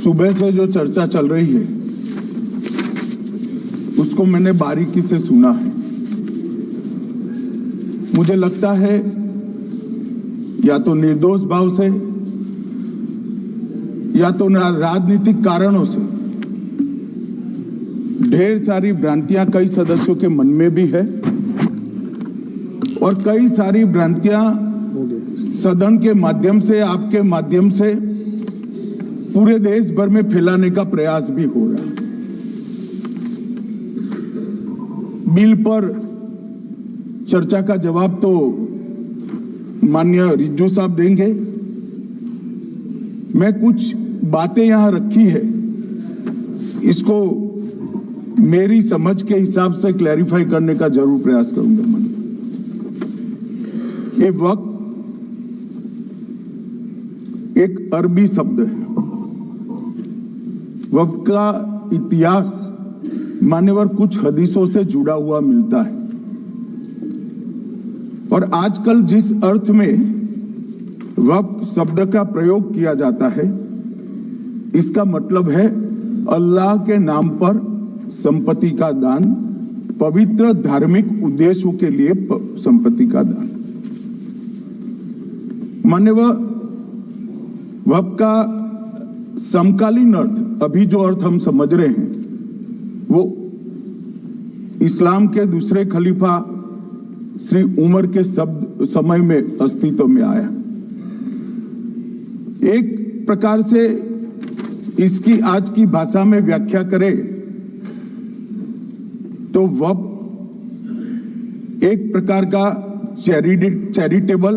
सुबह से जो चर्चा चल रही है उसको मैंने बारीकी से सुना है। मुझे लगता है या तो निर्दोष भाव से या तो राजनीतिक कारणों से ढेर सारी भ्रांतियां कई सदस्यों के मन में भी है और कई सारी भ्रांतियां सदन के माध्यम से, आपके माध्यम से पूरे देश भर में फैलाने का प्रयास भी हो रहा है। बिल पर चर्चा का जवाब तो माननीय रिज्जू साहब देंगे। मैं कुछ बातें यहां रखी है, इसको मेरी समझ के हिसाब से क्लैरिफाई करने का जरूर प्रयास करूंगा। ये वक्त एक अरबी शब्द है। वक्त का इतिहास मान्यवर कुछ हदीसों से जुड़ा हुआ मिलता है और आजकल जिस अर्थ में वक्त शब्द का प्रयोग किया जाता है, इसका मतलब है अल्लाह के नाम पर संपत्ति का दान, पवित्र धार्मिक उद्देश्यों के लिए संपत्ति का दान। मान्यवर वक्त का समकालीन अर्थ, अभी जो अर्थ हम समझ रहे हैं, वो इस्लाम के दूसरे खलीफा श्री उमर के समय में अस्तित्व में आया। एक प्रकार से इसकी आज की भाषा में व्याख्या करें तो वक़्फ़ एक प्रकार का चैरिटेबल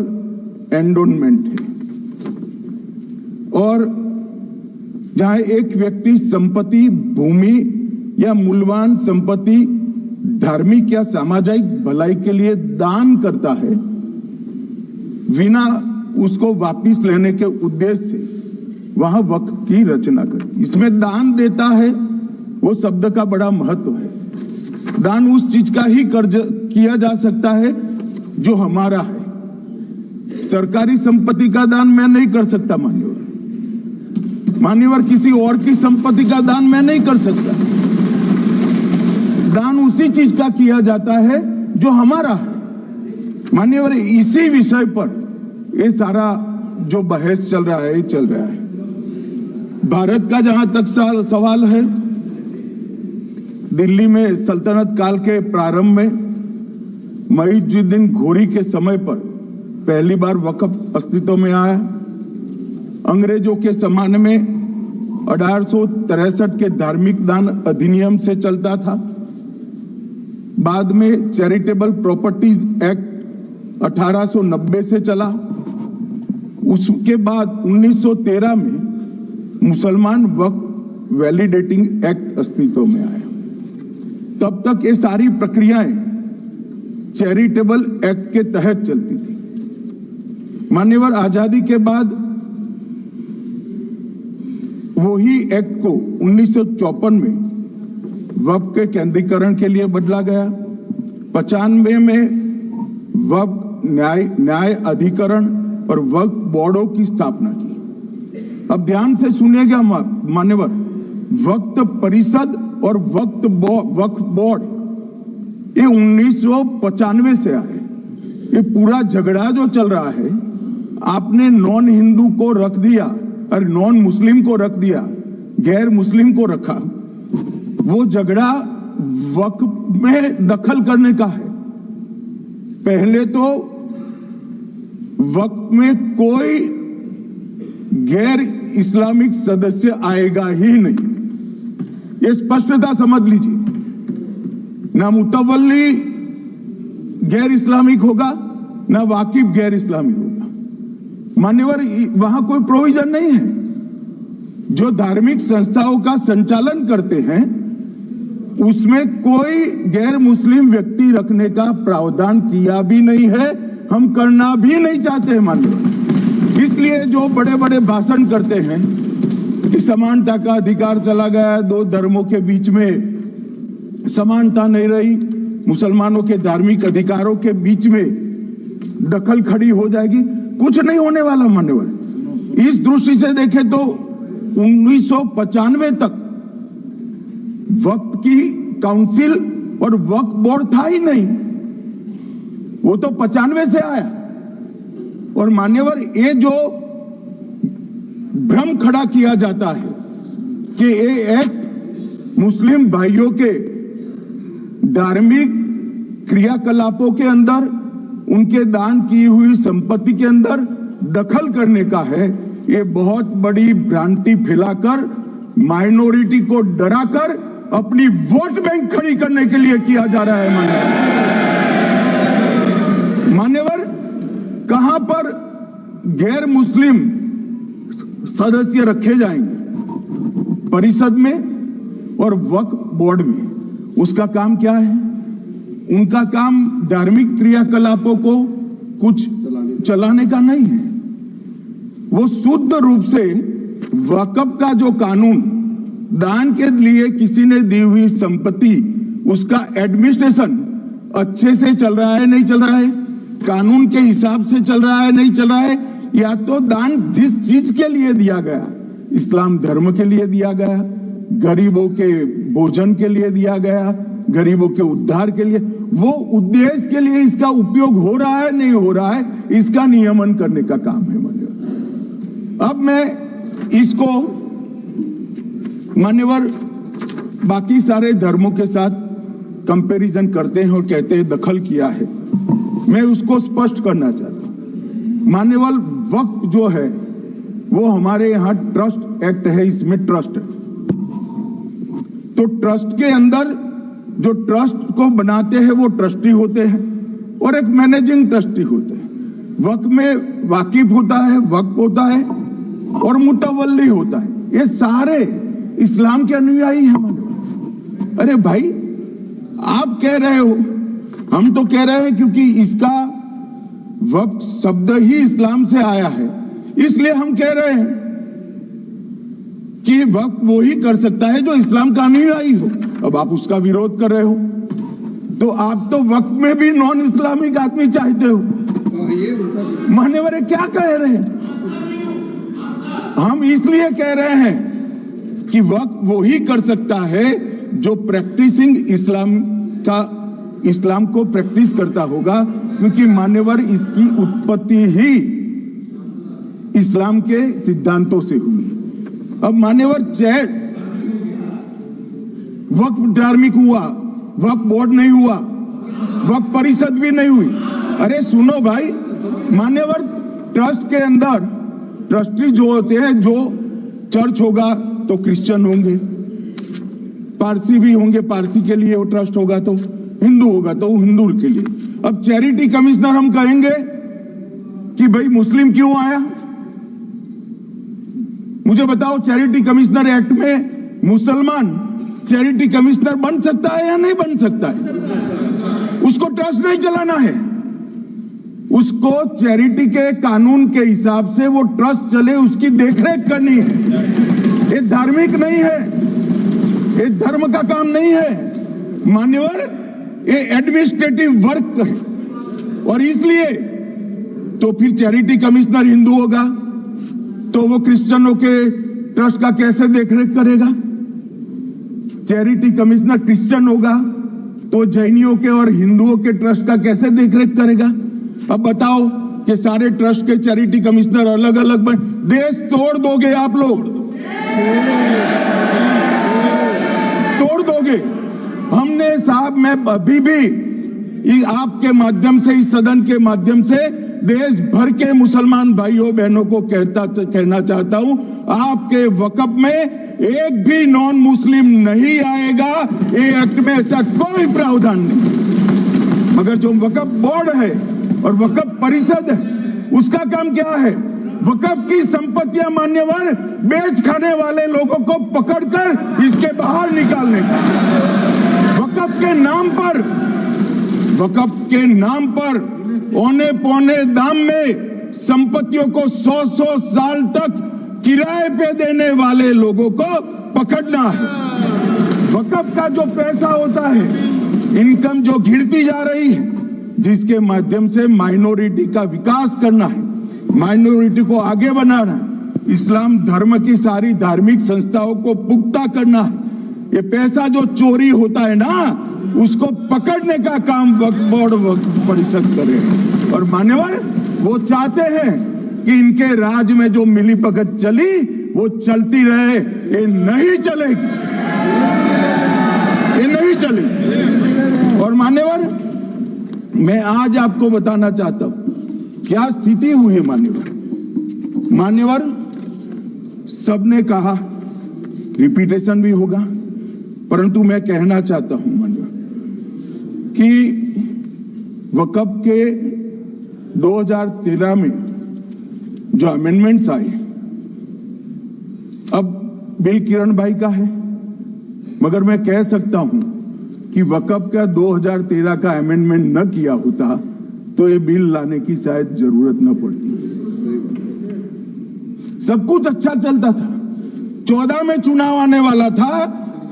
एंडोनमेंट है और जहां एक व्यक्ति संपत्ति, भूमि या मूल्यवान संपत्ति धार्मिक या सामाजिक भलाई के लिए दान करता है बिना उसको वापस लेने के उद्देश्य से, वहां वक्फ की रचना करती। इसमें दान देता है, वो शब्द का बड़ा महत्व है। दान उस चीज का ही कर्ज किया जा सकता है जो हमारा है। सरकारी संपत्ति का दान मैं नहीं कर सकता मान्यवर, किसी और की संपत्ति का दान मैं नहीं कर सकता। दान उसी चीज का किया जाता है जो हमारा है मान्यवर। इसी विषय पर ये सारा जो बहस चल रहा है, चल रहा है। भारत का जहां तक सवाल है, दिल्ली में सल्तनत काल के प्रारंभ में मुइज़्ज़ुद्दीन घोरी के समय पर पहली बार वक्फ अस्तित्व में आया। अंग्रेजों के जमाने में 1863 के धार्मिक दान अधिनियम से चलता था। बाद में चैरिटेबल प्रॉपर्टीज एक्ट 1890 से चला। उसके बाद 1913 में मुसलमान वक्फ वैलिडेटिंग एक्ट अस्तित्व में आया। तब तक ये सारी प्रक्रियाएं चैरिटेबल एक्ट के तहत चलती थी। मान्यवर आजादी के बाद वही एक्ट को 1954 में वक्फ के केंद्रीकरण के लिए बदला गया। 95 में वक्फ न्याय अधिकरण और वक्फ बोर्डों की स्थापना की। अब ध्यान से सुनिएगा मान्यवर, वक्फ परिषद और वक्फ बोर्ड ये 1995 से आए। ये पूरा झगड़ा जो चल रहा है, आपने नॉन हिंदू को रख दिया और नॉन मुस्लिम को रख दिया, गैर मुस्लिम को रखा। वो झगड़ा वक्फ में दखल करने का है। पहले तो वक्फ में कोई गैर इस्लामिक सदस्य आएगा ही नहीं, ये स्पष्टता समझ लीजिए। ना मुतवल्ली गैर इस्लामिक होगा, ना वाकिफ गैर इस्लामिक होगा। मान्यवर वहां कोई प्रोविजन नहीं है। जो धार्मिक संस्थाओं का संचालन करते हैं उसमें कोई गैर मुस्लिम व्यक्ति रखने का प्रावधान किया भी नहीं है, हम करना भी नहीं चाहते हैं मान्यवर। इसलिए जो बड़े बड़े भाषण करते हैं कि समानता का अधिकार चला गया, दो धर्मों के बीच में समानता नहीं रही, मुसलमानों के धार्मिक अधिकारों के बीच में दखल खड़ी हो जाएगी, कुछ नहीं होने वाला मान्यवर। इस दृष्टि से देखें तो 1995 तक वक्फ की काउंसिल और वक्फ बोर्ड था ही नहीं, वो तो 95 से आया। और मान्यवर, ये जो भ्रम खड़ा किया जाता है कि ये एक मुस्लिम भाइयों के धार्मिक क्रियाकलापों के अंदर, उनके दान की हुई संपत्ति के अंदर दखल करने का है, ये बहुत बड़ी भ्रांति फैलाकर माइनॉरिटी को डराकर अपनी वोट बैंक खड़ी करने के लिए किया जा रहा है। मान्यवर, कहां पर गैर मुस्लिम सदस्य रखे जाएंगे? परिषद में और वक्फ बोर्ड में। उसका काम क्या है? उनका काम धार्मिक क्रियाकलापों को कुछ चलाने का नहीं है। वो शुद्ध रूप से वक्फ का जो कानून, दान के लिए किसी ने दी हुई संपत्ति, उसका एडमिनिस्ट्रेशन अच्छे से चल रहा है नहीं चल रहा है, कानून के हिसाब से चल रहा है नहीं चल रहा है, या तो दान जिस चीज के लिए दिया गया, इस्लाम धर्म के लिए दिया गया, गरीबों के भोजन के लिए दिया गया, गरीबों के उद्धार के लिए, वो उद्देश्य के लिए इसका उपयोग हो रहा है नहीं हो रहा है, इसका नियमन करने का काम है मान्यवर। अब मैं इसको मान्यवर बाकी सारे धर्मों के साथ कंपैरिजन करते हैं और कहते हैं दखल किया है। मैं उसको स्पष्ट करना चाहता हूं। मान्यवर, वक्फ जो है वो हमारे यहां ट्रस्ट एक्ट है, इसमें ट्रस्ट है। तो ट्रस्ट के अंदर जो ट्रस्ट को बनाते हैं वो ट्रस्टी होते हैं और एक मैनेजिंग ट्रस्टी होते हैं। वक्फ में वाकिफ होता है, वक्फ होता है और मुतवल्ली होता है। ये सारे इस्लाम के अनुयायी हैं। अरे भाई, आप कह रहे हो, हम तो कह रहे हैं क्योंकि इसका वक्फ शब्द ही इस्लाम से आया है, इसलिए हम कह रहे हैं कि वक्फ वो ही कर सकता है जो इस्लाम का अनुयायी हो। अब आप उसका विरोध कर रहे हो, तो आप तो वक्फ में भी नॉन इस्लामिक आदमी चाहते हो। मान्यवर, क्या कह रहे हैं? हम इसलिए कह रहे हैं कि वक्फ वो ही कर सकता है जो प्रैक्टिसिंग इस्लाम को प्रैक्टिस करता होगा, क्योंकि मान्यवर इसकी उत्पत्ति ही इस्लाम के सिद्धांतों से हुई। अब मान्यवर, वक्फ धार्मिक हुआ, वक्फ बोर्ड नहीं हुआ, वक्फ परिषद भी नहीं हुई। अरे सुनो भाई, मान्यवर, ट्रस्ट के अंदर ट्रस्टी जो होते हैं, जो चर्च होगा तो क्रिश्चियन होंगे, पारसी भी होंगे, पारसी के लिए वो ट्रस्ट होगा, तो हिंदू होगा तो हिंदू के लिए। अब चैरिटी कमिश्नर हम कहेंगे कि भाई मुस्लिम क्यों आया? मुझे बताओ, चैरिटी कमिश्नर एक्ट में मुसलमान चैरिटी कमिश्नर बन सकता है या नहीं बन सकता है? उसको ट्रस्ट नहीं चलाना है, उसको चैरिटी के कानून के हिसाब से वो ट्रस्ट चले, उसकी देखरेख करनी है। ये धार्मिक नहीं है, ये धर्म का काम नहीं है मान्यवर, ये एडमिनिस्ट्रेटिव वर्क है। और इसलिए तो फिर चैरिटी कमिश्नर हिंदू होगा तो वो क्रिश्चियनों के ट्रस्ट का कैसे देखरेख करेगा? चैरिटी कमिश्नर क्रिश्चियन होगा तो जैनियों के और हिंदुओं के ट्रस्ट का कैसे देखरेख करेगा? अब बताओ कि सारे ट्रस्ट के चैरिटी कमिश्नर अलग अलग बन, देश तोड़ दोगे आप लोग, तोड़ दोगे। हमने साहब, मैं अभी भी आपके माध्यम से, इस सदन के माध्यम से देश भर के मुसलमान भाइयों बहनों को कहना चाहता हूं, आपके वक्फ में एक भी नॉन मुस्लिम नहीं आएगा। ये एक्ट में ऐसा कोई प्रावधान नहीं। मगर जो वक्फ बोर्ड है और वक्फ परिषद है, उसका काम क्या है? वक्फ की संपत्तियां मान्यवर बेच खाने वाले लोगों को पकड़कर इसके बाहर निकालने का, वक्फ के नाम पर औने पौने दाम में संपत्तियों को 100 साल तक किराए पे देने वाले लोगों को पकड़ना है। वक्फ का जो पैसा होता है, इनकम जो गिरती जा रही है, जिसके माध्यम से माइनॉरिटी का विकास करना है, माइनॉरिटी को आगे बढ़ाना है, इस्लाम धर्म की सारी धार्मिक संस्थाओं को पुख्ता करना है। ये पैसा जो चोरी होता है ना, उसको पकड़ने का काम वक्फ बोर्ड वक्फ परिषद करे। और मान्यवर, वो चाहते हैं कि इनके राज में जो मिलीभगत चली वो चलती रहे। ये नहीं चलेगी, ये नहीं चलेगी। और मान्यवर, मैं आज आपको बताना चाहता हूं क्या स्थिति हुई है। मान्यवर, सबने कहा, रिपीटेशन भी होगा, परंतु मैं कहना चाहता हूं मान्यवर कि वक्फ के 2013 में जो अमेंडमेंट्स आए, अब बिल किरण भाई का है, मगर मैं कह सकता हूं कि वक्फ का 2013 का अमेंडमेंट न किया होता तो ये बिल लाने की शायद जरूरत न पड़ती। सब कुछ अच्छा चलता था। 14 में चुनाव आने वाला था,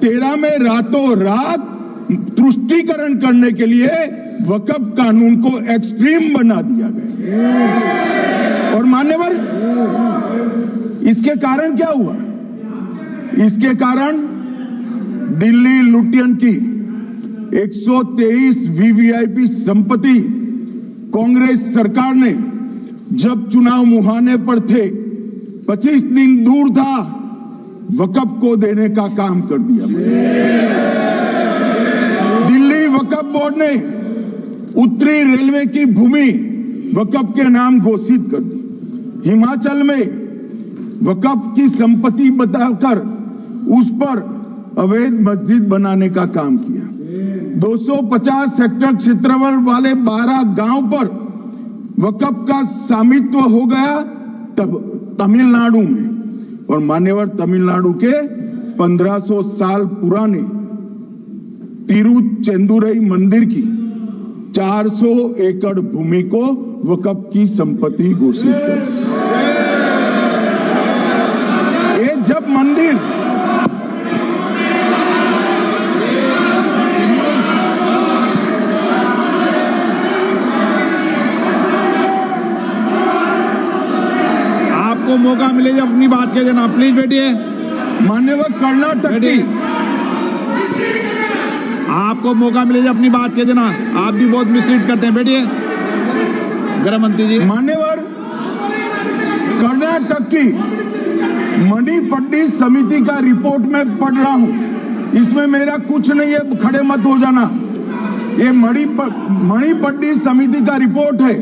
13 में रातों रात तुष्टीकरण करने के लिए वक्फ कानून को एक्सट्रीम बना दिया गया। और मान्यवर, इसके कारण क्या हुआ? इसके कारण दिल्ली लुटियन की 123 वीवीआईपी संपत्ति कांग्रेस सरकार ने जब चुनाव मुहाने पर थे, 25 दिन दूर था, वक्फ को देने का काम कर दिया। दिल्ली वक्फ बोर्ड ने उत्तरी रेलवे की भूमि वक्फ के नाम घोषित कर दी। हिमाचल में वक्फ की संपत्ति बताकर उस पर अवैध मस्जिद बनाने का काम किया। 250 हेक्टेयर क्षेत्रफल वाले 12 गांव पर वक्फ का स्वामित्व हो गया तब तमिलनाडु में। और मान्यवर, तमिलनाडु के 1500 साल पुराने तिरुचेंदुरई मंदिर की 400 एकड़ भूमि को वक्फ की संपत्ति घोषित कर। ये जब मंदिर आपको मौका मिले जब अपनी बात कह देना, प्लीज बैठिए। मान्यवर, कर्नाटक की, आपको मौका मिले जब अपनी बात कह देना। आप भी बहुत मिसलीड करते हैं, बैठिए। गृह मंत्री जी। मान्यवर, कर्नाटक की मणिपट्टी समिति का रिपोर्ट में पढ़ रहा हूं, इसमें मेरा कुछ नहीं है, खड़े मत हो जाना। ये मणिपट्टी समिति का रिपोर्ट है।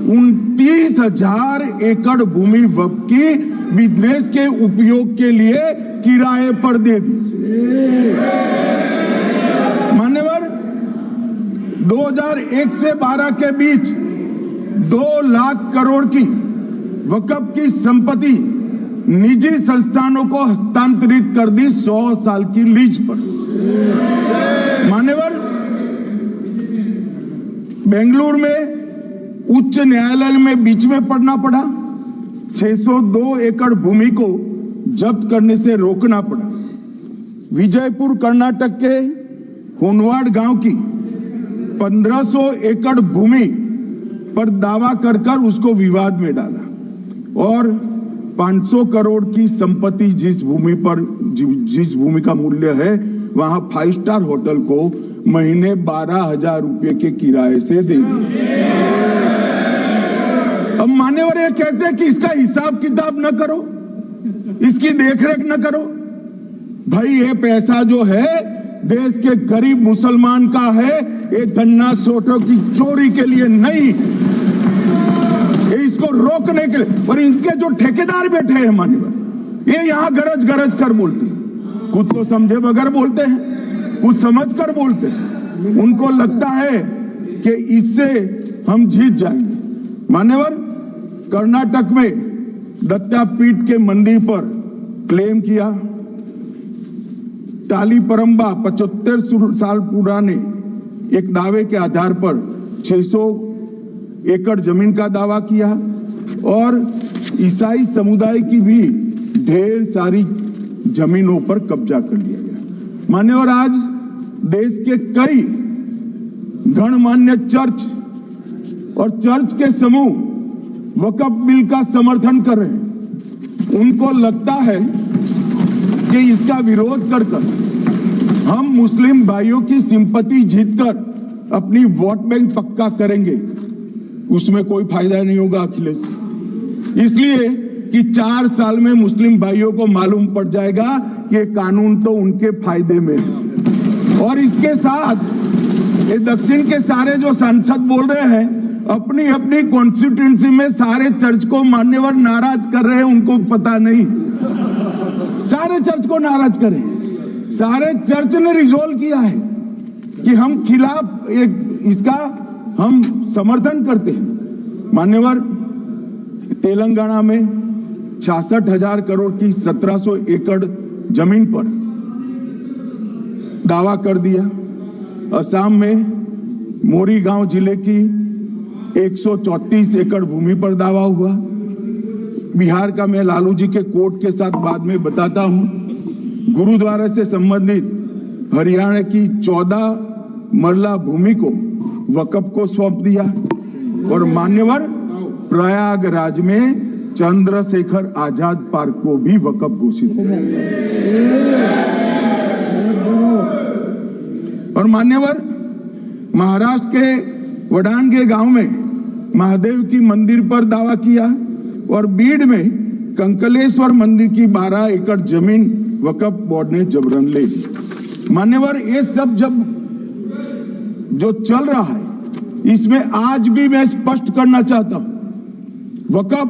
29,000 एकड़ भूमि वक्फ की बिजनेस के उपयोग के लिए किराए पर दे दी। मान्यवर, 2001 से 12 के बीच 2 लाख करोड़ की वक्फ की संपत्ति निजी संस्थानों को हस्तांतरित कर दी 100 साल की लीज पर। मान्यवर, बेंगलुरु में उच्च न्यायालय में बीच में पढ़ना पड़ा, 602 एकड़ भूमि को जब्त करने से रोकना पड़ा। विजयपुर कर्नाटक के होनवाड़ गांव की 1500 एकड़ भूमि पर दावा कर उसको विवाद में डाला और 500 करोड़ की संपत्ति जिस भूमि का मूल्य है वहां 5 स्टार होटल को महीने 12,000 रुपए के किराए से दे दिया। अब मान्यवर ये कहते हैं कि इसका हिसाब किताब न करो, इसकी देखरेख न करो। भाई, ये पैसा जो है देश के गरीब मुसलमान का है, ये गन्ना सोटों की चोरी के लिए नहीं, ये इसको रोकने के लिए। और इनके जो ठेकेदार बैठे हैं मान्यवर, ये यहां गरज गरज कर बोलते हैं, कुछ तो समझे बगैर बोलते हैं, कुछ समझ कर बोलते हैं। उनको लगता है कि इससे हम जीत जाएंगे। मान्यवर, कर्नाटक में दत्तापीठ के मंदिर पर क्लेम किया, तालीपरंबा 75 साल पुराने एक दावे के आधार पर 600 एकड़ जमीन का दावा किया और ईसाई समुदाय की भी ढेर सारी जमीनों पर कब्जा कर लिया गया। मान्यवर, आज देश के कई गणमान्य चर्च और चर्च के समूह वक्फ बिल का समर्थन कर रहे हैं। उनको लगता है कि इसका विरोध कर हम मुस्लिम भाइयों की सिंपैथी जीतकर अपनी वोट बैंक पक्का करेंगे, उसमें कोई फायदा नहीं होगा अखिलेश। इसलिए कि 4 साल में मुस्लिम भाइयों को मालूम पड़ जाएगा कि कानून तो उनके फायदे में है। और इसके साथ ये दक्षिण के सारे जो सांसद बोल रहे हैं, अपनी अपनी कॉन्स्टिट्यूएंसी में सारे चर्च को मान्यवर नाराज कर रहे हैं, उनको पता नहीं। सारे चर्च को नाराज करें, सारे चर्च ने रिजोल्व किया है कि हम खिलाफ इसका हम समर्थन करते हैं। मान्यवर, तेलंगाना में 66,000 करोड़ की 1700 एकड़ जमीन पर दावा कर दिया। असम में मोरीगांव जिले की 134 एकड़ भूमि पर दावा हुआ। बिहार का मैं लालू जी के कोर्ट के साथ बाद में बताता हूं। गुरुद्वारा से संबंधित हरियाणा की 14 मरला भूमि को वक्फ को सौंप दिया। और मान्यवर, प्रयागराज में चंद्रशेखर आजाद पार्क को भी वक्फ घोषित किया। और मान्यवर, महाराष्ट्र के वडानगे गांव में महादेव की मंदिर पर दावा किया। और बीड में कंकलेश्वर मंदिर की 12 एकड़ जमीन वक्फ बोर्ड ने जबरन ले ली। मान्यवर, ये सब जब जो चल रहा है, इसमें आज भी मैं स्पष्ट करना चाहता हूं, वक्फ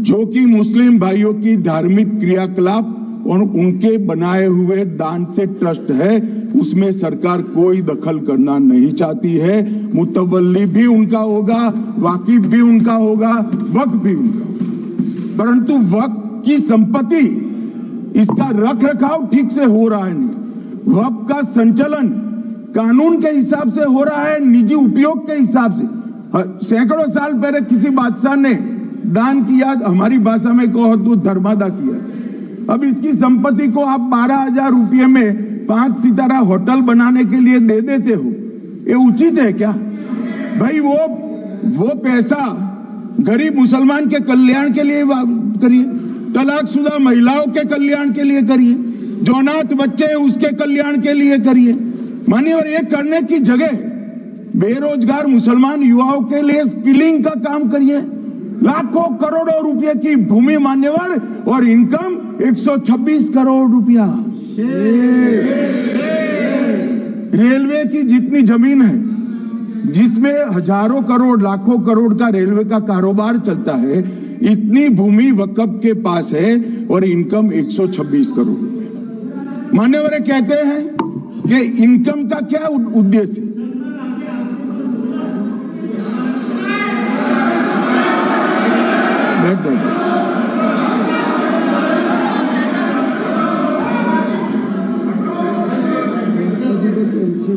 जो कि मुस्लिम भाइयों की धार्मिक क्रियाकलाप और उनके बनाए हुए दान से ट्रस्ट है, उसमें सरकार कोई दखल करना नहीं चाहती है। मुतवल्ली भी उनका होगा, वाकिफ भी उनका होगा, वक्फ भी उनका होगा। परंतु वक्फ की संपत्ति, इसका रख रखाव ठीक से हो रहा है नहीं। वक्फ का संचालन कानून के हिसाब से हो रहा है, निजी उपयोग के हिसाब से। सैकड़ों साल पहले किसी बादशाह ने दान किया, हमारी भाषा में कहो तो धर्मादा किया। अब इसकी संपत्ति को आप 12,000 रुपये में 5 सितारा होटल बनाने के लिए दे देते हो, ये उचित है क्या भाई? वो पैसा गरीब मुसलमान के कल्याण के लिए करिए, तलाकशुदा महिलाओं के कल्याण के लिए करिए, जो अनाथ बच्चे हैं उसके कल्याण के लिए करिए। मान्यवर, ये करने की जगह बेरोजगार मुसलमान युवाओं के लिए स्किलिंग का काम करिए। लाखों करोड़ों रुपए की भूमि मान्यवर, और इनकम 126 करोड़ रुपया। रेलवे की जितनी जमीन है, जिसमें हजारों करोड़ लाखों करोड़ का रेलवे का कारोबार चलता है, इतनी भूमि वक्फ के पास है और इनकम 126 करोड़ रुपया। मान्यवर कहते हैं कि इनकम का क्या उद्देश्य है?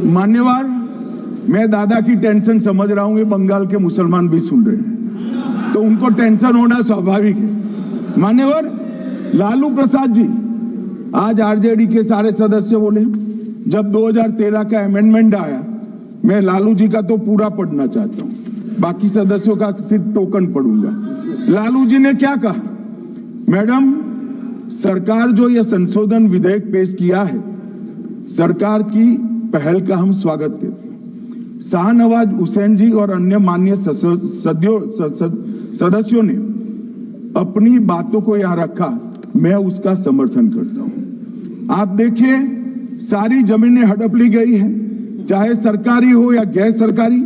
मान्यवर, मैं दादा की टेंशन समझ रहा हूं, ये बंगाल के मुसलमान भी सुन रहे हैं, तो उनको टेंशन होना स्वाभाविक है। मान्यवर, लालू प्रसाद जी, आज आरजेडी के सारे सदस्य बोले, जब 2013 का अमेंडमेंट आया, मैं लालू जी का तो पूरा पढ़ना चाहता हूं, बाकी सदस्यों का सिर्फ टोकन पढ़ूंगा। लालू जी ने क्या कहा? मैडम, सरकार जो यह संशोधन विधेयक पेश किया है, सरकार की पहल का हम स्वागत करते हैं। शाहनवाज हुसैन जी और अन्य माननीय सदस्यों ने अपनी बातों को यहां रखा, मैं उसका समर्थन करता हूं। आप देखिए, सारी जमीनें हड़प ली गई हैं, चाहे सरकारी हो या गैर सरकारी।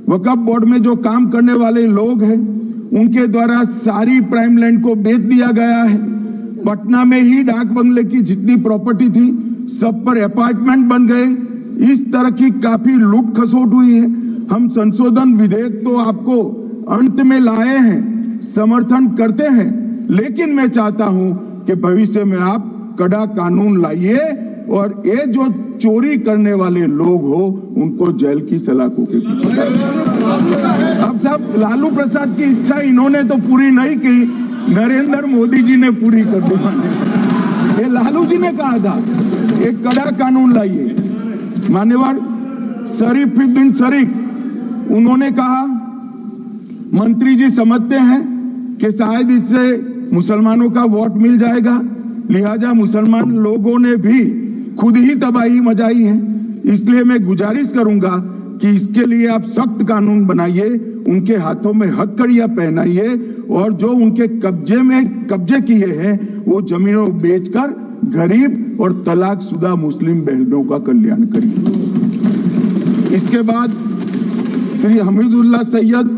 वक्फ बोर्ड में जो काम करने वाले लोग हैं, उनके द्वारा सारी प्राइम लैंड को बेच दिया गया है। पटना में ही डाक बंगले की जितनी प्रॉपर्टी थी, सब पर अपार्टमेंट बन गए। इस तरह की काफी लूट खसोट हुई है। हम संशोधन विधेयक तो आपको अंत में लाए हैं, समर्थन करते हैं, लेकिन मैं चाहता हूं कि भविष्य में आप कड़ा कानून लाइए और ये जो चोरी करने वाले लोग हो, उनको जेल की सलाखों के पीछे। अब सब लालू प्रसाद की इच्छा इन्होंने तो पूरी नहीं की, नरेंद्र मोदी जी ने पूरी कर दी। ये लालू जी ने कहा था, एक कड़ा कानून लाइए। मान्यवर शरीफुद्दीन शरीफ, उन्होंने कहा, मंत्री जी समझते हैं कि शायद इससे मुसलमानों का वोट मिल जाएगा, लिहाजा मुसलमान लोगों ने भी खुद ही तबाही मचाई है। इसलिए मैं गुजारिश करूंगा कि इसके लिए आप सख्त कानून बनाइए, उनके हाथों में हथकड़ियां पहनाइए और जो उनके कब्जे किए हैं वो जमीनों बेचकर गरीब और तलाकशुदा मुस्लिम बहनों का कल्याण करिए। इसके बाद श्री हमीदुल्लाह सैयद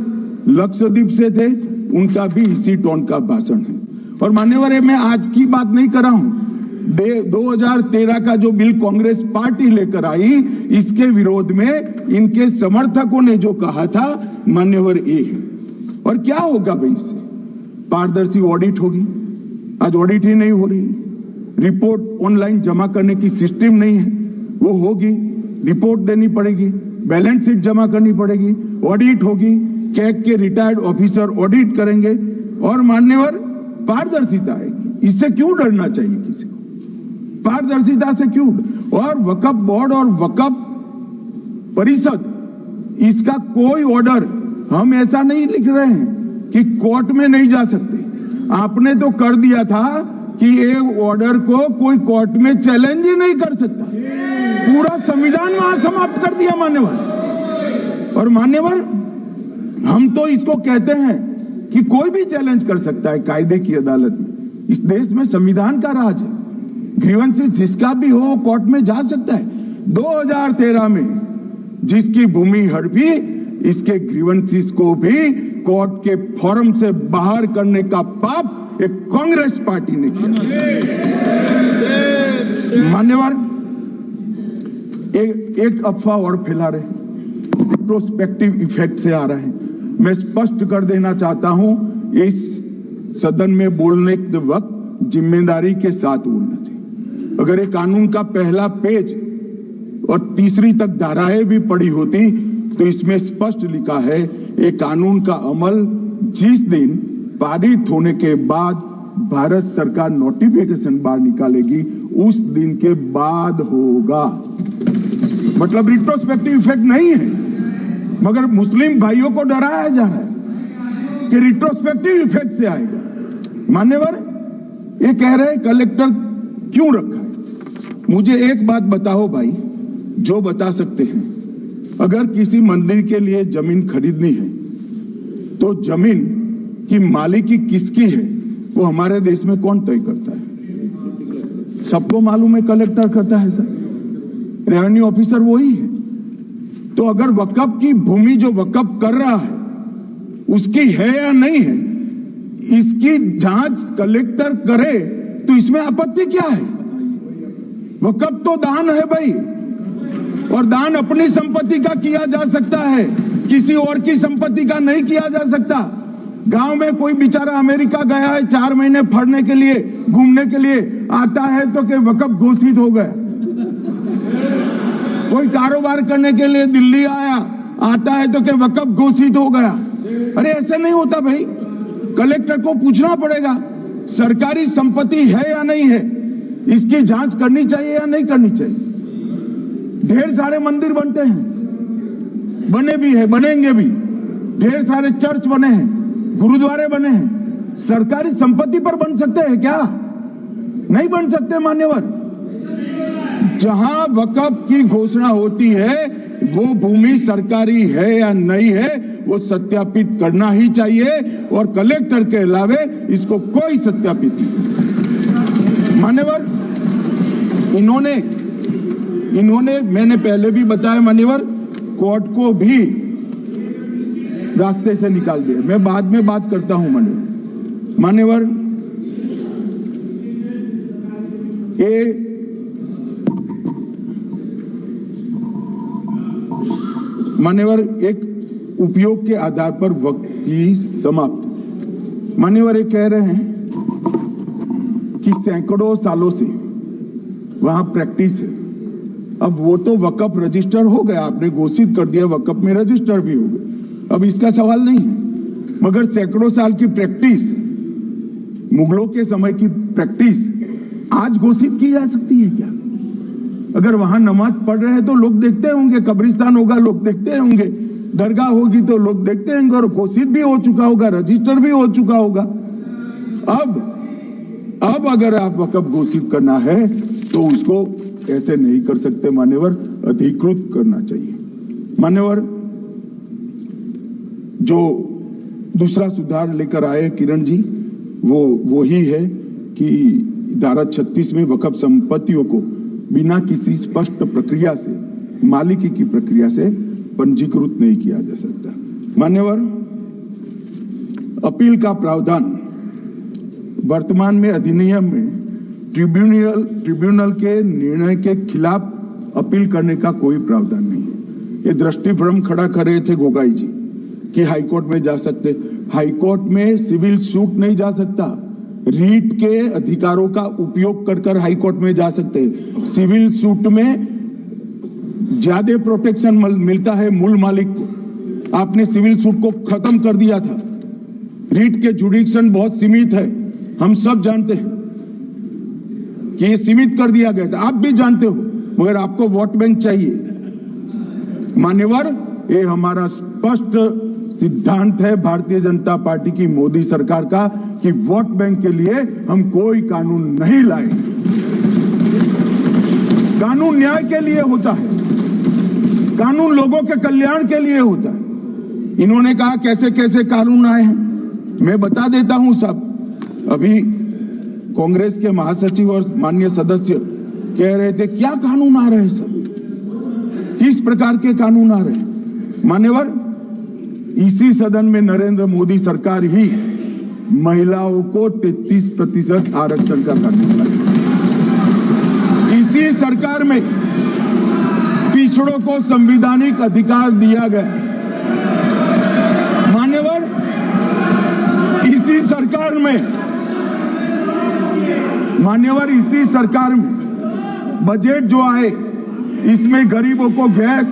लक्षद्वीप से थे, उनका भी इसी टोन का भाषण है। और मान्यवर, मैं आज की बात नहीं कर रहा हूं, 2013 का जो बिल कांग्रेस पार्टी लेकर आई, इसके विरोध में इनके समर्थकों ने जो कहा था, मान्यवर ये है। और क्या होगा भाई इससे? पारदर्शी ऑडिट होगी, आज ऑडिट ही नहीं हो रही। रिपोर्ट ऑनलाइन जमा करने की सिस्टम नहीं है, वो होगी, रिपोर्ट देनी पड़ेगी, बैलेंस शीट जमा करनी पड़ेगी, ऑडिट होगी, कैग के रिटायर्ड ऑफिसर ऑडिट करेंगे और मान्यवर पारदर्शिता आएगी। इससे क्यों डरना चाहिए किसी को? पारदर्शिता से क्यों? और वक्फ बोर्ड और वक्फ परिषद, इसका कोई ऑर्डर हम ऐसा नहीं लिख रहे हैं कि कोर्ट में नहीं जा सकते। आपने तो कर दिया था कि ये ऑर्डर को कोई कोर्ट में चैलेंज ही नहीं कर सकता, पूरा संविधान वहां समाप्त कर दिया मान्यवर। और मान्यवर, हम तो इसको कहते हैं कि कोई भी चैलेंज कर सकता है कायदे की अदालत में। इस देश में संविधान का राज है, ग्रीवेंसेस जिसका भी हो कोर्ट में जा सकता है। 2013 में जिसकी भूमि हड़पी, इसके ग्रीवेंसेस को भी कोर्ट के फोरम से बाहर करने का पाप एक कांग्रेस पार्टी ने किया। मान्यवर, एक अफवाह और फैला रहे, रिट्रोस्पेक्टिव इफेक्ट से आ रहा है। मैं स्पष्ट कर देना चाहता हूं, इस सदन में बोलने के वक्त जिम्मेदारी के साथ बोलना चाहिए। अगर ये कानून का पहला पेज और तीसरी तक धाराएं भी पड़ी होती तो इसमें स्पष्ट लिखा है, ये कानून का अमल जिस दिन पारित होने के बाद भारत सरकार नोटिफिकेशन बाहर निकालेगी, उस दिन के बाद होगा। मतलब रिट्रोस्पेक्टिव इफेक्ट नहीं है, मगर मुस्लिम भाइयों को डराया जा रहा है कि रिट्रोस्पेक्टिव इफेक्ट से आएगा। मान्यवर, ये कह रहे कलेक्टर क्यों रखा है? मुझे एक बात बताओ भाई, जो बता सकते हैं, अगर किसी मंदिर के लिए जमीन खरीदनी है तो जमीन की मालिकी किसकी है वो हमारे देश में कौन तय करता है? सबको मालूम है, कलेक्टर करता है सर, रेवेन्यू ऑफिसर वही है। तो अगर वक्फ की भूमि जो वक्फ कर रहा है उसकी है या नहीं है, इसकी जांच कलेक्टर करे तो इसमें आपत्ति क्या है? वक्फ तो दान है भाई, और दान अपनी संपत्ति का किया जा सकता है, किसी और की संपत्ति का नहीं किया जा सकता। गांव में कोई बेचारा अमेरिका गया है 4 महीने पढ़ने के लिए, घूमने के लिए आता है तो कि वक्फ घोषित हो गया। कोई कारोबार करने के लिए दिल्ली आया, आता है तो कि वक्फ घोषित हो गया। अरे ऐसे नहीं होता भाई, कलेक्टर को पूछना पड़ेगा सरकारी संपत्ति है या नहीं है, इसकी जांच करनी चाहिए या नहीं करनी चाहिए। ढेर सारे मंदिर बनते हैं, बने भी है, बनेंगे भी, ढेर सारे चर्च बने हैं, गुरुद्वारे बने हैं, सरकारी संपत्ति पर बन सकते हैं क्या? नहीं बन सकते मान्यवर। जहां वक्फ की घोषणा होती है वो भूमि सरकारी है या नहीं है वो सत्यापित करना ही चाहिए, और कलेक्टर के अलावे इसको कोई सत्यापित नहीं। मान्यवर, इन्होंने मैंने पहले भी बताया मान्यवर, कोर्ट को भी रास्ते से निकाल दिया। मैं बाद में बात करता हूं मान्यवर, ये मान्यवर एक उपयोग के आधार पर वक्त की समाप्त। मान्यवर ये कह रहे हैं कि सैकड़ों सालों से वहां प्रैक्टिस है। अब वो तो वक्फ रजिस्टर हो गया, आपने घोषित कर दिया, वक्फ में रजिस्टर भी हो गया, अब इसका सवाल नहीं है। मगर सैकड़ों साल की प्रैक्टिस, मुगलों के समय की प्रैक्टिस आज घोषित की जा सकती है क्या? अगर वहां नमाज पढ़ रहे हैं तो लोग देखते होंगे, कब्रिस्तान होगा लोग देखते होंगे, दरगाह होगी तो लोग देखते होंगे, और घोषित भी हो चुका होगा, रजिस्टर भी हो चुका होगा। अब अगर आप वक्फ घोषित करना है तो उसको ऐसे नहीं कर सकते मान्यवर, अधिकृत करना चाहिए। मान्यवर, जो दूसरा सुधार लेकर आए किरण जी, वो ही है कि धारा 36 में वक्फ संपत्तियों को बिना किसी स्पष्ट प्रक्रिया से, मालिकी की प्रक्रिया से पंजीकृत नहीं किया जा सकता। मान्यवर, अपील का प्रावधान वर्तमान में अधिनियम में ट्रिब्यूनल के निर्णय के खिलाफ अपील करने का कोई प्रावधान नहीं है। ये दृष्टिभ्रम खड़ा कर रहे थे गोगाई जी कि हाईकोर्ट में जा सकते। हाईकोर्ट में सिविल सूट नहीं जा सकता, रीट के अधिकारों का उपयोग कर हाईकोर्ट में जा सकते। सिविल सूट में ज्यादा प्रोटेक्शन मिलता है मूल मालिक को। आपने सिविल सूट को खत्म कर दिया था। रीट के जुडिक्शन बहुत सीमित है, हम सब जानते हैं कि ये सीमित कर दिया गया था, आप भी जानते हो, मगर आपको वोट बैंक चाहिए। मान्यवर, ये हमारा स्पष्ट सिद्धांत है भारतीय जनता पार्टी की, मोदी सरकार का, कि वोट बैंक के लिए हम कोई कानून नहीं लाए। कानून न्याय के लिए होता है, कानून लोगों के कल्याण के लिए होता है। इन्होंने कहा कैसे कैसे कानून आए हैं, मैं बता देता हूं सब। अभी कांग्रेस के महासचिव और माननीय सदस्य कह रहे थे क्या कानून आ रहे हैं, सब किस प्रकार के कानून आ रहे हैं। मान्यवर, इसी सदन में नरेंद्र मोदी सरकार ही महिलाओं को 33% आरक्षण का कानून लाई। इसी सरकार में पिछड़ों को संवैधानिक अधिकार दिया गया। मान्यवर, इसी सरकार में बजट जो आए, इसमें गरीबों को गैस,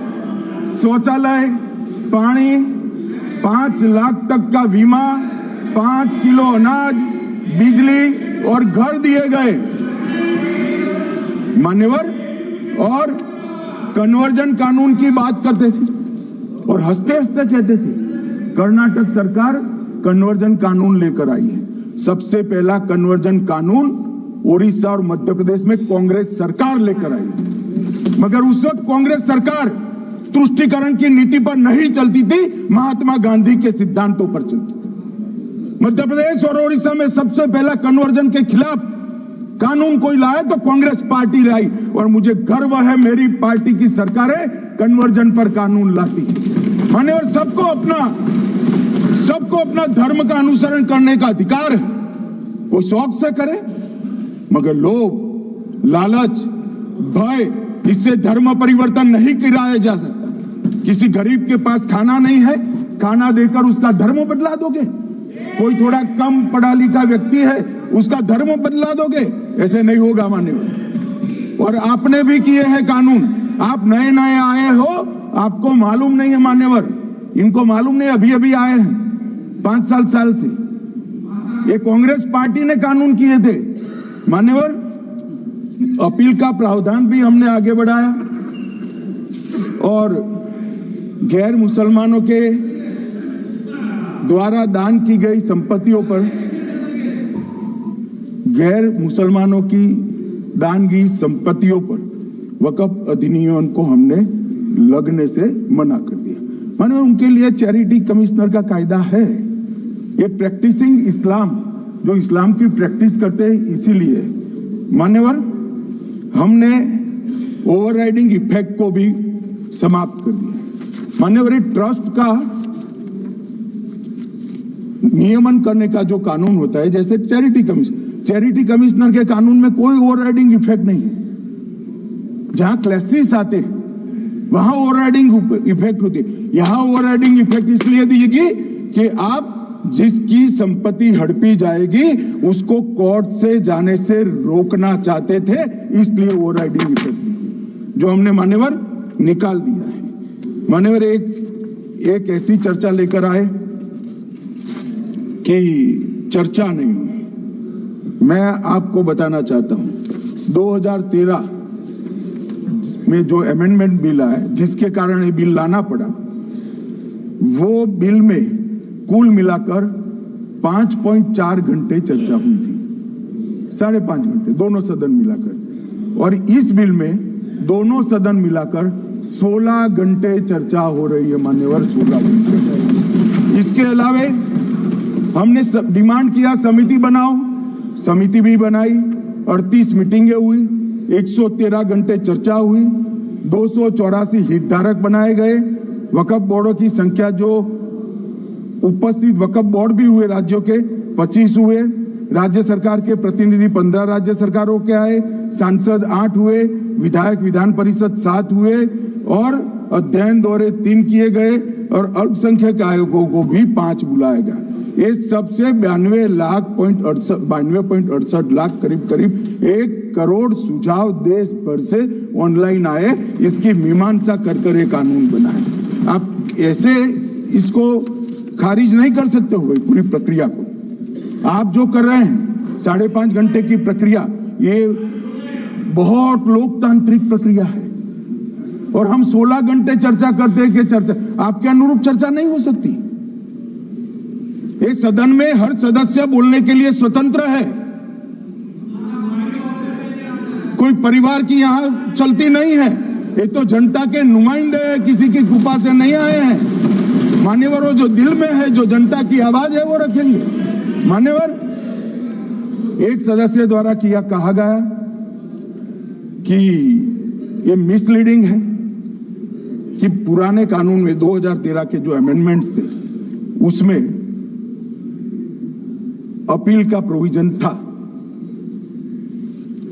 शौचालय, पानी, 5 लाख तक का बीमा, 5 किलो अनाज, बिजली और घर दिए गए। मान्यवर, और कन्वर्जन कानून की बात करते थे और हंसते हंसते कहते थे कर्नाटक सरकार कन्वर्जन कानून लेकर आई है। सबसे पहला कन्वर्जन कानून ओडिशा और मध्य प्रदेश में कांग्रेस सरकार लेकर आई, मगर उस वक्त कांग्रेस सरकार तुष्टीकरण की नीति पर नहीं चलती थी, महात्मा गांधी के सिद्धांतों पर चलती थी। मध्य प्रदेश और ओडिशा में सबसे पहला कन्वर्जन के खिलाफ कानून कोई लाया तो कांग्रेस पार्टी लाई, और मुझे गर्व है मेरी पार्टी की सरकारें कन्वर्जन पर कानून लाती। मान्यवर, सबको अपना धर्म का अनुसरण करने का अधिकार है, वो शौक से करे, मगर लोभ, लालच, भय, इससे धर्म परिवर्तन नहीं कराया जा सकता। किसी गरीब के पास खाना नहीं है, खाना देकर उसका धर्म बदला दोगे? कोई थोड़ा कम पढ़ा लिखा व्यक्ति है, उसका धर्म बदला दोगे? ऐसे नहीं होगा मान्यवर। और आपने भी किए हैं कानून, आप नए नए आए हो, आपको मालूम नहीं है मान्यवर, इनको मालूम नहीं, अभी अभी आए हैं 5 साल से। ये कांग्रेस पार्टी ने कानून किए थे मान्यवर। अपील का प्रावधान भी हमने आगे बढ़ाया, और गैर मुसलमानों के द्वारा दान की गई संपत्तियों पर, गैर मुसलमानों की दान की संपत्तियों पर वक्फ अधिनियम को हमने लगने से मना कर दिया। माने उनके लिए चैरिटी कमिश्नर का कायदा है। ये प्रैक्टिसिंग इस्लाम, जो इस्लाम की प्रैक्टिस करते हैं, इसीलिए मान्यवर हमने ओवरराइडिंग इफेक्ट को भी समाप्त कर दिया। मान्यवर, ट्रस्ट का नियमन करने का जो कानून होता है, जैसे चैरिटी कमिश्नर के कानून में कोई ओवरराइडिंग इफेक्ट नहीं है। जहां क्लासेस आते हैं वहां ओवरराइडिंग इफेक्ट होती है। यहां ओवरराइडिंग इफेक्ट इसलिए दीजिए कि आप जिसकी संपत्ति हड़पी जाएगी उसको कोर्ट से जाने से रोकना चाहते थे, इसलिए ओवरराइडिंग इफेक्ट जो हमने मान्यवर निकाल दिया है। मान्यवर, एक ऐसी चर्चा लेकर आए कि चर्चा नहीं। मैं आपको बताना चाहता हूं 2013 में जो अमेंडमेंट बिल आया, जिसके कारण ये बिल लाना पड़ा, वो बिल में कुल मिलाकर 5.4 घंटे चर्चा हुई थी, 5.5 घंटे दोनों सदन मिलाकर। और इस बिल में दोनों सदन मिलाकर 16 घंटे चर्चा हो रही है मान्यवर, 16 घंटे। इसके अलावे हमने डिमांड किया समिति बनाओ, समिति भी बनाई, 38 मीटिंगें हुई, 113 घंटे चर्चा हुई, 284 हितधारक बनाए गए। वक्फ बोर्डों की संख्या जो उपस्थित वक्फ बोर्ड भी हुए राज्यों के 25 हुए, राज्य सरकार के प्रतिनिधि 15 राज्य सरकारों के आए, सांसद 8 हुए, विधायक विधान परिषद 7 हुए और अध्ययन दौरे 3 किए गए और अल्पसंख्यक आयोगों को भी 5 बुलाया गया। ये सबसे 92.68 लाख करीब 1 करोड़ सुझाव देश भर से ऑनलाइन आए। इसकी मीमांसा कर ये कानून बनाए। आप ऐसे इसको खारिज नहीं कर सकते हो भाई पूरी प्रक्रिया को। आप जो कर रहे हैं 5.5 घंटे की प्रक्रिया, ये बहुत लोकतांत्रिक प्रक्रिया है और हम 16 घंटे चर्चा करते हैं कि चर्चा आपके अनुरूप चर्चा नहीं हो सकती। इस सदन में हर सदस्य बोलने के लिए स्वतंत्र है, कोई परिवार की यहां चलती नहीं है। ये तो जनता के नुमाइंदे हैं, किसी की कृपा से नहीं आए हैं। मान्यवर, जो दिल में है, जो जनता की आवाज है वो रखेंगे। मान्यवर, एक सदस्य द्वारा कहा गया कि ये मिसलीडिंग है कि पुराने कानून में 2013 के जो अमेंडमेंट्स थे उसमें अपील का प्रोविजन था।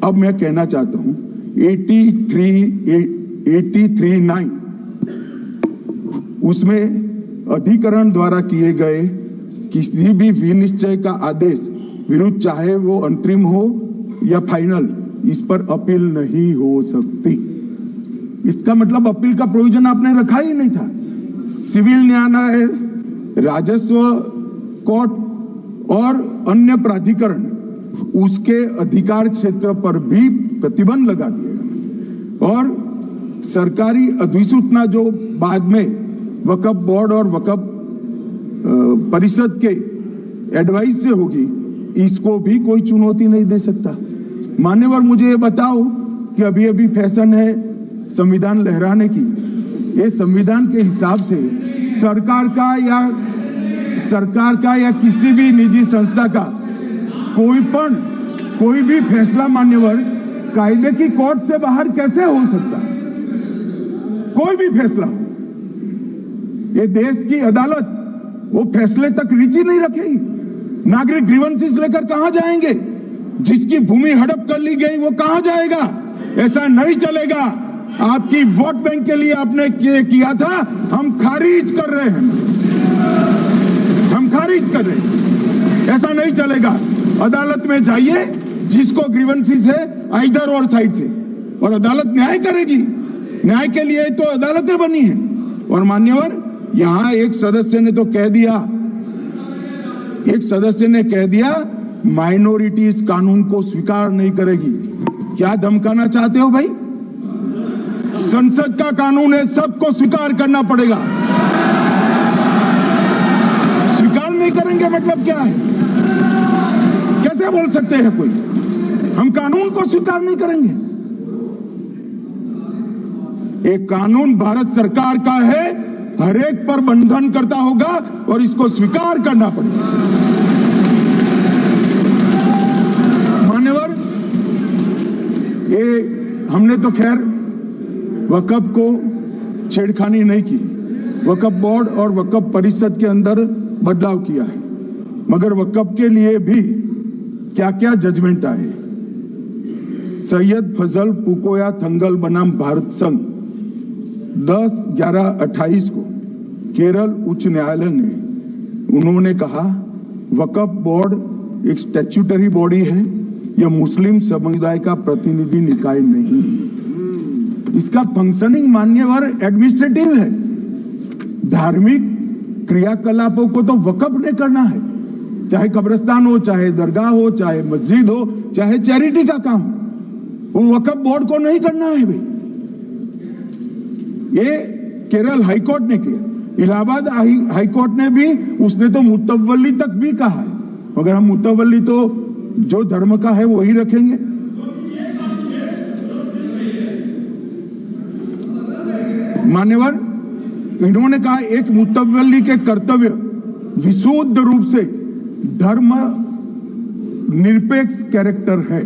अब मैं कहना चाहता हूं 83(9) उसमें अधिकरण द्वारा किए गए किसी भी विनिश्चय का आदेश विरुद्ध, चाहे वो अंतरिम हो या फाइनल, इस पर अपील नहीं हो सकती। इसका मतलब अपील का प्रोविजन आपने रखा ही नहीं था। सिविल न्यायालय, राजस्व कोर्ट और अन्य प्राधिकरण उसके अधिकार क्षेत्र पर भी प्रतिबंध लगा दिएगा और सरकारी अधिसूचना जो बाद में वक्फ बोर्ड और वक्फ परिषद के एडवाइस से होगी, इसको भी कोई चुनौती नहीं दे सकता। मान्यवर, मुझे ये बताओ कि अभी फैशन है संविधान लहराने की। ये संविधान के हिसाब से सरकार का या किसी भी निजी संस्था का कोई भी फैसला मान्यवर कायदे की कोर्ट से बाहर कैसे हो सकता है? कोई भी फैसला, ये देश की अदालत वो फैसले तक रीच नहीं रखेगी। नागरिक ग्रीवेंसेस लेकर कहां जाएंगे? जिसकी भूमि हड़प कर ली गई वो कहां जाएगा? ऐसा नहीं चलेगा। आपकी वोट बैंक के लिए आपने किया था, हम खारिज कर रहे हैं, ऐसा नहीं चलेगा। अदालत में जाइए, जिसको ग्रीवेंसेस है आइदर और साइड से, और अदालत न्याय करेगी। न्याय के लिए तो अदालतें बनी है। और मान्यवर, यहां एक सदस्य ने कह दिया माइनॉरिटी इस कानून को स्वीकार नहीं करेगी। क्या धमकाना चाहते हो भाई? संसद का कानून है, सबको स्वीकार करना पड़ेगा। स्वीकार नहीं करेंगे मतलब क्या है? कैसे बोल सकते हैं कोई हम कानून को स्वीकार नहीं करेंगे? एक कानून भारत सरकार का है, हर एक पर बंधन करता होगा और इसको स्वीकार करना पड़ेगा। मान्यवर, ये हमने तो खैर वक्फ को छेड़खानी नहीं की। वक्फ बोर्ड और वक्फ परिषद के अंदर बदलाव किया है, मगर वक्फ के लिए भी क्या क्या जजमेंट आए। सैयद फजल पुकोया थंगल बनाम भारत संघ 10/11/28 को केरल उच्च न्यायालय ने उन्होंने कहा वक्फ बोर्ड एक स्टैट्यूटरी बॉडी है, यह मुस्लिम समुदाय का प्रतिनिधि निकाय नहीं है। इसका फंक्शनिंग मान्यवर एडमिनिस्ट्रेटिव है। धार्मिक क्रियाकलापों को तो वक्फ ने करना है, चाहे कब्रिस्तान हो, चाहे दरगाह हो, चाहे मस्जिद हो, चाहे चैरिटी का काम, वो वक्फ बोर्ड को नहीं करना है भाई। ये केरल हाईकोर्ट ने किया। इलाहाबाद हाईकोर्ट ने भी, उसने तो मुतवल्ली तक भी कहा है मगर हम मुतवल्ली तो जो धर्म का है वही रखेंगे। मान्यवर, इन्होंने कहा एक मुतवल्ली के कर्तव्य विशुद्ध रूप से धर्म निरपेक्ष कैरेक्टर है,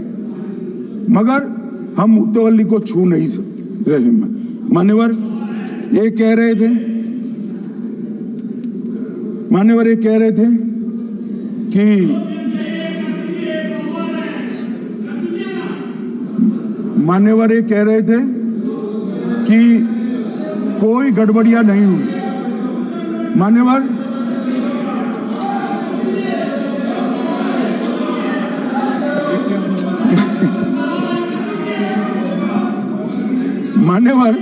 मगर हम मुतवल्ली को छू नहीं रहे। मान्यवर ये कह रहे थे कि कोई गड़बड़ियां नहीं हुई। मान्यवर मान्यवर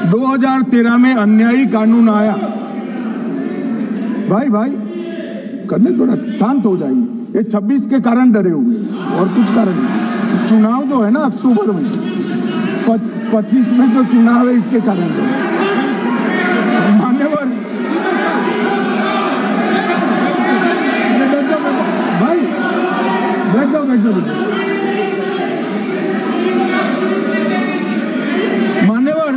2013 में अन्यायी कानून आया। भाई करने थोड़ा शांत हो जाइए। ये 26 के कारण डरे हुए और कुछ कारण नहीं। चुनाव जो है ना अक्टूबर में, 25 में जो चुनाव है इसके कारण डरे। मान्यवर भाई बैठ जाओ। मान्यवर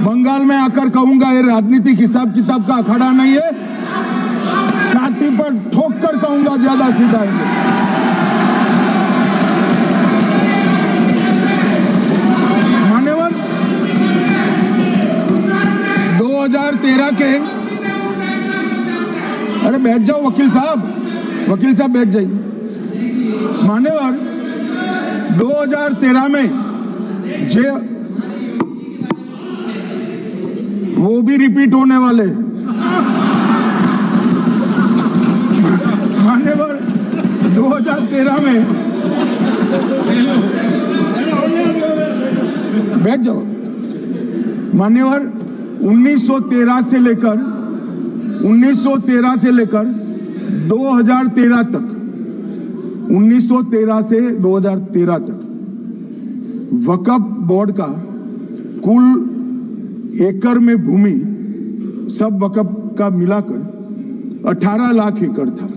बंगाल में आकर कहूंगा ये राजनीतिक हिसाब किताब का अखाड़ा नहीं है। छाती पर ठोक कर कहूंगा ज्यादा सिखाएंगे। मान्यवर 2013 के, अरे बैठ जाओ वकील साहब बैठ जाइए। मान्यवर 2013 में वो भी रिपीट होने वाले हैं। मान्यवर 2013 में बैठ जाओ। मान्यवर 1913 से लेकर 2013 तक 1913 से 2013 तक वक्फ बोर्ड का कुल एकड़ में भूमि सब वक्फ का मिलाकर 18 लाख एकड़ था।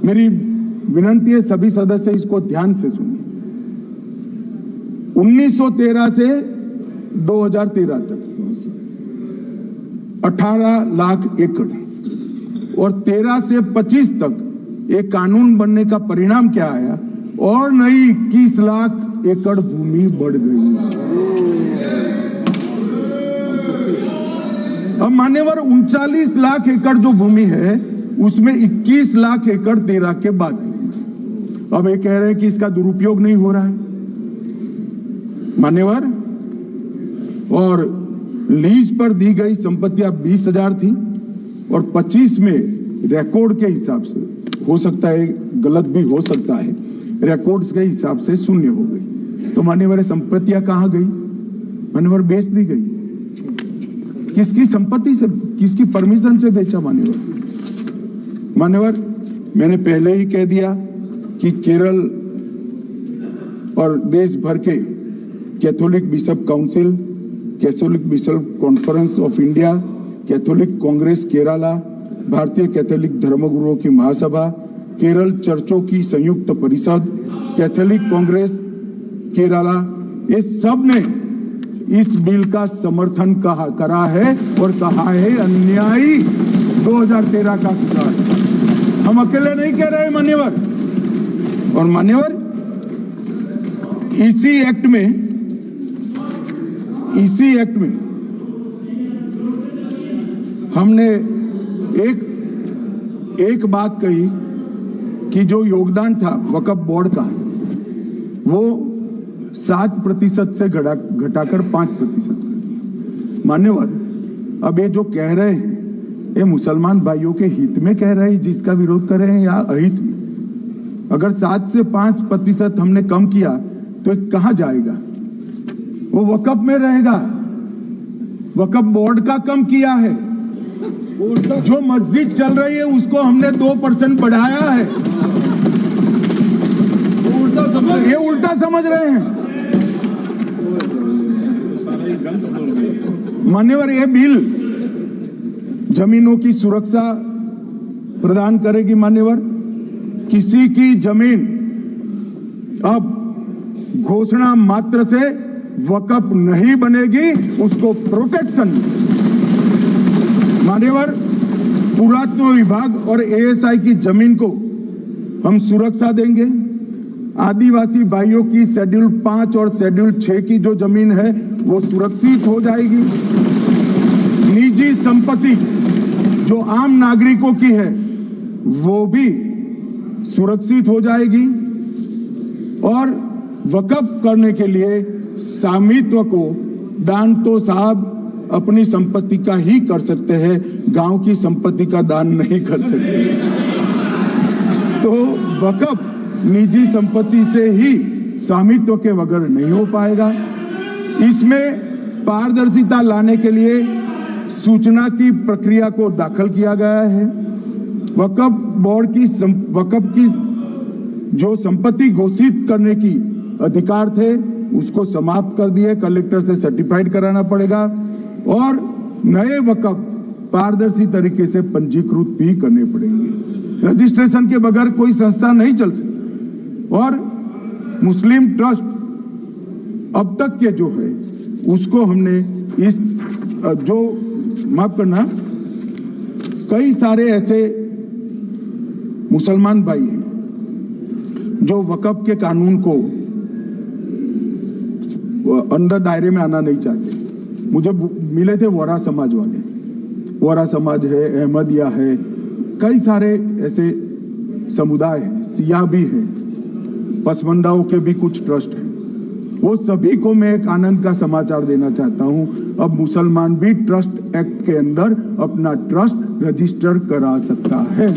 मेरी विनंती है सभी सदस्य इसको ध्यान से सुनिए। 1913 से 2013 तक 18 लाख एकड़ और 13 से 25 तक एक कानून बनने का परिणाम क्या आया और नई 21 लाख एकड़ भूमि बढ़ गई। अब मान्यवर 39 लाख एकड़ जो भूमि है उसमें 21 लाख एकड़ 13 के बाद। अब ये कह रहे हैं कि इसका दुरुपयोग नहीं हो रहा है। मान्यवर और लीज पर दी गई संपत्तियां 20,000 थी और 25 में रिकॉर्ड के हिसाब से, हो सकता है गलत भी हो सकता है, रिकॉर्ड्स के हिसाब से शून्य हो गई। तो मान्यवर संपत्तियां कहां गई? मान्यवर बेच दी गई। किसकी संपत्ति से, किसकी परमिशन से बेचा? मान्यवर मैंने पहले ही कह दिया कि केरल और देश भर के Catholic bishop council, Catholic bishop conference of India, Catholic Congress Kerala, भारतीय कैथोलिक धर्मगुरुओं की महासभा, केरल चर्चों की संयुक्त परिषद, कैथोलिक कांग्रेस केरला, ये सब ने इस बिल का समर्थन करा है और कहा है अन्यायी 2013 का सुधार। हम अकेले नहीं कह रहे मान्यवर। और मान्यवर इसी एक्ट में हमने एक बात कही कि जो योगदान था वक्फ बोर्ड का वो 7% से घटाकर 5% कर दिया। मान्यवर अब ये जो कह रहे हैं ये मुसलमान भाइयों के हित में कह रहे हैं, जिसका विरोध कर रहे हैं, या अहित में? अगर 7 से 5% हमने कम किया तो ये कहां जाएगा? वो वक्फ में रहेगा। वक्फ बोर्ड का कम किया है। जो मस्जिद चल रही है उसको हमने 2% बढ़ाया है। ये उल्टा समझ रहे हैं। मान्यवर, ये बिल जमीनों की सुरक्षा प्रदान करेगी। मान्यवर, किसी की जमीन अब घोषणा मात्र से वक़्फ नहीं बनेगी, उसको प्रोटेक्शन। मान्यवर, पुरातत्व विभाग और एएसआई की जमीन को हम सुरक्षा देंगे। आदिवासी भाइयों की शेड्यूल 5 और शेड्यूल 6 की जो जमीन है वो सुरक्षित हो जाएगी। निजी संपत्ति जो आम नागरिकों की है वो भी सुरक्षित हो जाएगी। और वक़्फ करने के लिए स्वामित्व को दान तो साहब अपनी संपत्ति का ही कर सकते हैं, गांव की संपत्ति का दान नहीं कर सकते। तो वक़्फ निजी संपत्ति से ही स्वामित्व के बगैर नहीं हो पाएगा। इसमें पारदर्शिता लाने के लिए सूचना की प्रक्रिया को दाखिल किया गया है। वक़्फ बोर्ड की वक़्फ की जो संपत्ति घोषित करने की अधिकार थे उसको समाप्त कर दिए। कलेक्टर से सर्टिफाइड कराना पड़ेगा और नए वक़्फ पारदर्शी तरीके से पंजीकृत भी करने पड़ेंगे। रजिस्ट्रेशन के बगैर कोई संस्था नहीं चल सकती। और मुस्लिम ट्रस्ट अब तक के जो है उसको हमने इस जो माफ करना, कई सारे ऐसे मुसलमान भाई हैं जो वक़्फ के कानून को अंदर दायरे में आना नहीं चाहते। मुझे मिले थे वोरा समाज वाले, वोरा समाज है, अहमदिया है, कई सारे ऐसे समुदाय हैं, सिया भी है, पसमंदाओं के भी कुछ ट्रस्ट हैं। वो सभी को मैं एक आनंद का समाचार देना चाहता हूं, अब मुसलमान भी ट्रस्ट एक्ट के अंदर अपना ट्रस्ट रजिस्टर करा सकता है।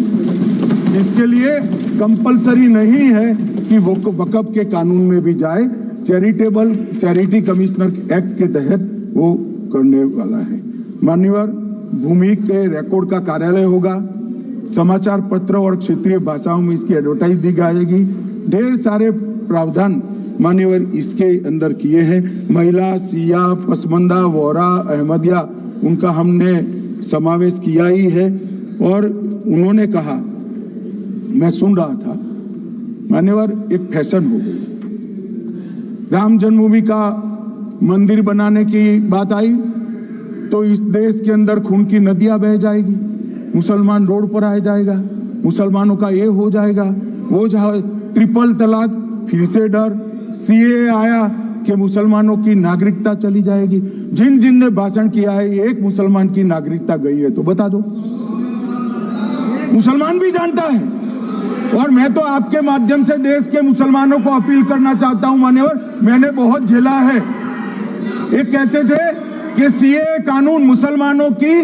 इसके लिए कंपलसरी नहीं है कि वो वक़्फ के कानून में भी जाए, चैरिटी कमिश्नर एक्ट के तहत वो करने वाला है। मान्यवर, भूमि के रिकॉर्ड का कार्यालय होगा, समाचार पत्र और क्षेत्रीय भाषाओं में इसकी एडवर्टाइज दी जाएगी। ढेर सारे प्रावधान मान्यवर इसके अंदर किए हैं। महिला, सिया, पसमंदा, वोरा, अहमदिया, उनका हमने समावेश किया ही है। और उन्होंने कहा, मैं सुन रहा था, मान्यवर एक फैशन हो गई, राम जन्मभूमि का मंदिर बनाने की बात आई तो इस देश के अंदर खून की नदियां बह जाएगी, मुसलमान रोड पर आ जाएगा, मुसलमानों का ये हो जाएगा, वो जहां ट्रिपल तलाक, फिर से डर, सीए आया कि मुसलमानों की नागरिकता चली जाएगी। जिन जिन ने भाषण किया है, एक मुसलमान की नागरिकता गई है तो बता दो। मुसलमान भी जानता है। और मैं तो आपके माध्यम से देश के मुसलमानों को अपील करना चाहता हूं, मान्यवर, मैंने बहुत झेला है। एक कहते थे कि सीए कानून मुसलमानों की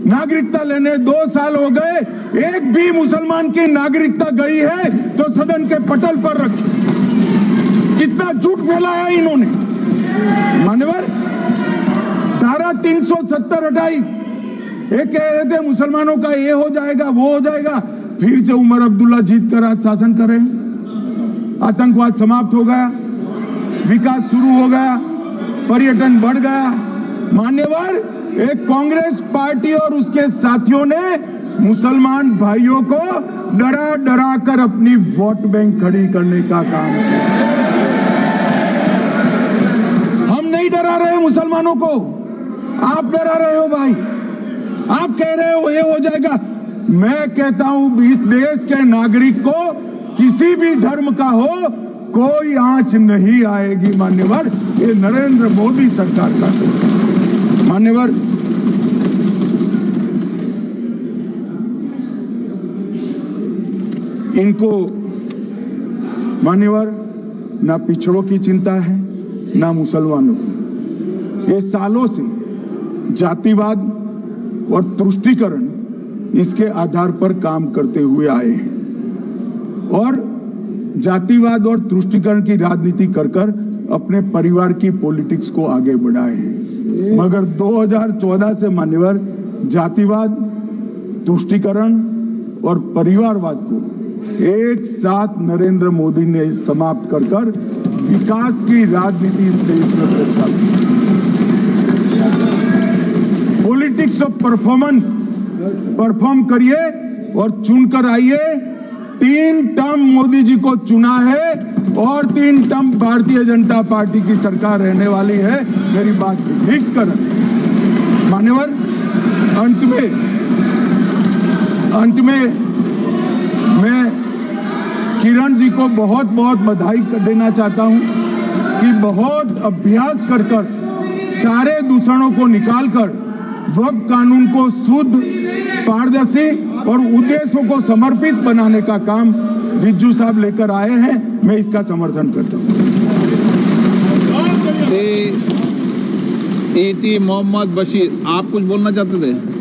नागरिकता लेने 2 साल हो गए, एक भी मुसलमान की नागरिकता गई है तो सदन के पटल पर रखी। कितना झूठ फैलाया इन्होंने। मान्यवर, धारा 370 हटाई, एक कह रहे थे मुसलमानों का ये हो जाएगा, वो हो जाएगा, फिर से उमर अब्दुल्ला जीत कर आज शासन कर रहे हैं। आतंकवाद समाप्त हो गया, विकास शुरू हो गया, पर्यटन बढ़ गया। मान्यवर, एक कांग्रेस पार्टी और उसके साथियों ने मुसलमान भाइयों को डरा डरा कर अपनी वोट बैंक खड़ी करने का काम किया। हम नहीं डरा रहे मुसलमानों को, आप डरा रहे हो भाई। आप कह रहे हो ये हो जाएगा। मैं कहता हूं इस देश के नागरिक को किसी भी धर्म का हो कोई आंच नहीं आएगी। मान्यवर, ये नरेंद्र मोदी सरकार का सरकार। मान्यवर, इनको मान्यवर ना पिछड़ों की चिंता है ना मुसलमानों की। ये सालों से जातिवाद और तुष्टीकरण इसके आधार पर काम करते हुए आए हैं और जातिवाद और तुष्टीकरण की राजनीति कर अपने परिवार की पॉलिटिक्स को आगे बढ़ाए हैं। मगर 2014 से मान्यवर जातिवाद, तुष्टीकरण और परिवारवाद को एक साथ नरेंद्र मोदी ने समाप्त कर कर विकास की राजनीति इस देश में प्रस्तावित। पॉलिटिक्स ऑफ परफॉर्मेंस, परफॉर्म करिए और चुनकर आइए। 3 टर्म मोदी जी को चुना है और 3 टर्म भारतीय जनता पार्टी की सरकार रहने वाली है। मेरी बात ठीक कर। मान्यवर, अंत में मैं किरण जी को बहुत बहुत बधाई देना चाहता हूं कि बहुत अभ्यास कर सारे दूषणों को निकालकर वक्फ कानून को शुद्ध, पारदर्शी और उद्देश्यों को समर्पित बनाने का काम रिज्जू साहब लेकर आए हैं। मैं इसका समर्थन करता हूं। ए.टी. मोहम्मद बशीर, आप कुछ बोलना चाहते थे?